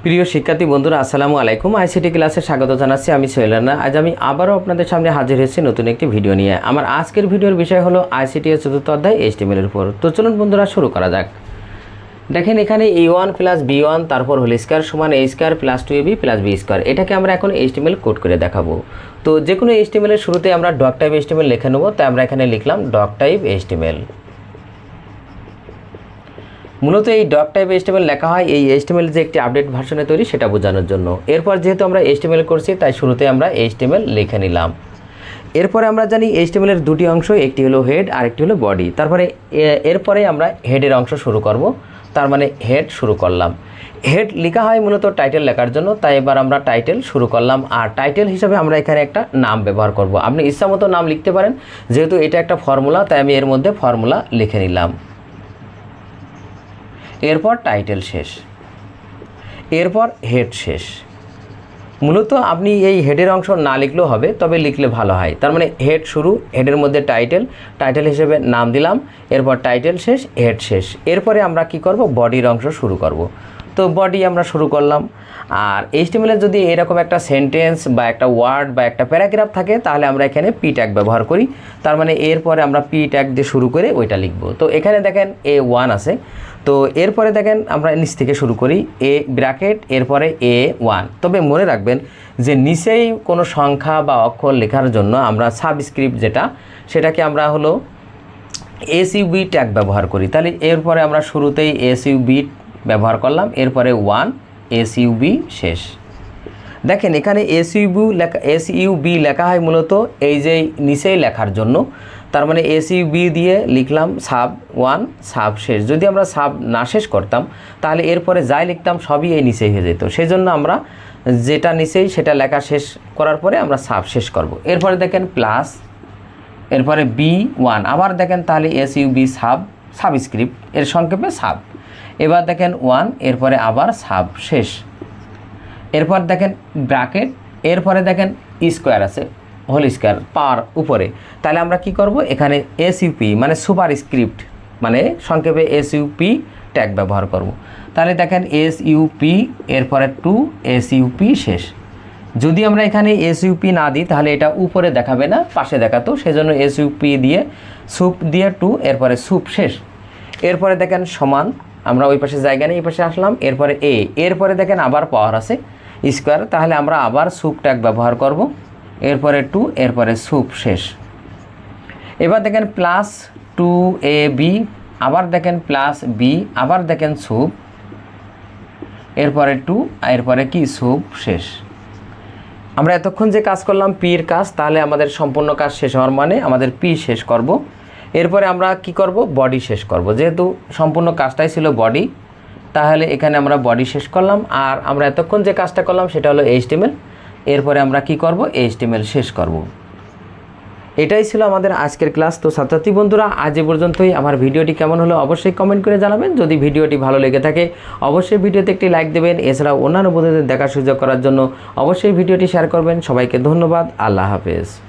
প্রিয় শিক্ষার্থী বন্ধুরা, আসসালামু আলাইকুম। আইসিটি ক্লাসে স্বাগত জানাচ্ছি। আমি সোহেল রানা। আজ আমি আবারও আপনাদের সামনে হাজির হয়েছি নতুন একটি ভিডিও নিয়ে। আমার আজকের ভিডিওর বিষয় হলো আইসিটি এর চতুর্থ অধ্যায় HTML এর উপর। তো চলুন বন্ধুরা শুরু করা যাক। দেখেন এখানে A1 প্লাস B1 তারপর হোল স্কয়ার সমান A square plus 2AB plus B square, এটাকে আমরা এখন HTML কোড করে দেখাবো। তো যে কোনো HTML এর শুরুতে আমরা ডক টাইপ HTML লিখে নেব। তাই আমরা এখানে লিখলাম ডক টাইপ HTML। মূলত এই ডক টাইপ HTML লেখা হয় এই HTML যে একটি আপডেট ভার্সনে তৈরি সেটা বোঝানোর জন্য। এরপর যেহেতু আমরা HTML করছি তাই শুরুতে আমরা HTML লিখে নিলাম। এরপরে আমরা জানি HTML এর দুটি অংশ, একটি হলো হেড আর একটি হলো বডি। তারপরে এরপরে আমরা হেডের অংশ শুরু করব, তার মানে হেড শুরু করলাম। হেড লেখা হয় মূলত টাইটেল লেখার জন্য, তাই এবার আমরা টাইটেল শুরু করলাম। আর টাইটেল হিসাবে আমরা এখানে একটা নাম ব্যবহার করব। আপনি ইচ্ছামতো নাম লিখতে পারেন, যেহেতু এটা একটা ফর্মুলা তাই আমি এর মধ্যে ফর্মুলা লিখে নিলাম। এরপর টাইটেল শেষ, এরপর হেড শেষ। মূলত আপনি এই হেডের অংশ না লিখলেও হবে, তবে লিখলে ভালো হয়। তার মানে হেড শুরু, হেডের মধ্যে টাইটেল, টাইটেল হিসেবে নাম দিলাম, এরপর টাইটেল শেষ, হেড শেষ। এরপরে আমরা কি করব, বডির অংশ শুরু করব। তো বডি আমরা শুরু করলাম। আর HTML এর যদি এরকম একটা সেন্টেন্স বা একটা ওয়ার্ড বা একটা প্যারাগ্রাফ থাকে তাহলে আমরা এখানে পি ট্যাগ ব্যবহার করি। তার মানে এরপরে আমরা পি ট্যাগ দিয়ে শুরু করে ওইটা লিখব। তো এখানে দেখেন A1 আছে। তো এরপরে দেখেন আমরা নিচ থেকে শুরু করি, এ ব্র্যাকেট এরপরে A1। তবে মনে রাখবেন যে নিচেই কোনো সংখ্যা বা অক্ষর লেখার জন্য আমরা সাবস্ক্রিপ্ট সেটাকে আমরা হলো SUB ট্যাগ ব্যবহার করি। তাহলে এরপরে আমরা শুরুতেই SUB ব্যবহার করলাম, এরপরে 1 SUB শেষ। দেখেন এখানে SUB লেখা হয় মূলত এই যে নিচেই লেখার জন্য। তার মানে SUB দিয়ে লিখলাম সাব 1 সাব শেষ। যদি আমরা সাব না শেষ করতাম তাহলে এরপরে যাই লিখতাম সবই এই নিচেই হয়ে যেত। সেই জন্য আমরা যেটা নিচেই সেটা লেখা শেষ করার পরে আমরা সাব শেষ করব। এরপরে দেখেন প্লাস, এরপরে B1 আবার দেখেন তাহলে SUB সাবস্ক্রিপ্ট এর সংক্ষেপে সাব। এবার দেখেন 1 এরপরে আবার সাব শেষ। এরপর দেখেন ব্র্যাকেট, এরপরে দেখেন স্কোয়ার আছে, হোল স্কোয়ার পার উপরে। তাহলে আমরা কি করব, এখানে SUP মানে সুপার স্ক্রিপ্ট মানে সংক্ষেপে SUP ট্যাগ ব্যবহার করব। তাহলে দেখেন SUP এরপরে 2 SUP শেষ। যদি আমরা এখানে SUP না দিই তাহলে এটা উপরে দেখাবে না, পাশে দেখাতো। সেজন্য SUP দিয়ে সুপ দিয়ে 2 এরপরে সুপ শেষ। এরপরে দেখেন সমান, আমরা ওই পাশে জায়গা নেই এই পাশে আসলাম। এরপরে এরপরে দেখেন আবার পাওয়ার আছে স্কোয়ার, তাহলে আমরা আবার সুপ ট্যাগ ব্যবহার করব। এরপরে 2 এরপরে সুপ শেষ। এবার দেখেন প্লাস 2AB আবার দেখেন প্লাস B আবার দেখেন সুপ, এরপরে 2 এরপরে কি সুপ শেষ। আমরা এতক্ষণ যে কাজ করলাম পির কাজ, তাহলে আমাদের সম্পূর্ণ কাজ শেষ হওয়ার মানে আমাদের পি শেষ করব। এরপরে আমরা কি করব, বডি শেষ করব। যেহেতু সম্পূর্ণ কাজটাই ছিল বডি, তাহলে এখানে আমরা বডি শেষ করলাম। আর আমরা এতক্ষণ যে কাজটা করলাম সেটা হলো HTML। এরপরে আমরা কি করব, HTML শেষ করব। এটাই ছিল আমাদের আজকের ক্লাস। তো ছাত্রছাত্রী বন্ধুরা, আজ এ পর্যন্তই। আমার ভিডিওটি কেমন হলো অবশ্যই কমেন্ট করে জানাবেন। যদি ভিডিওটি ভালো লেগে থাকে অবশ্যই ভিডিওতে একটি লাইক দেবেন। এছাড়াও অন্যান্য বন্ধুদের দেখার সুযোগ করার জন্য অবশ্যই ভিডিওটি শেয়ার করবেন। সবাইকে ধন্যবাদ। আল্লাহ হাফেজ।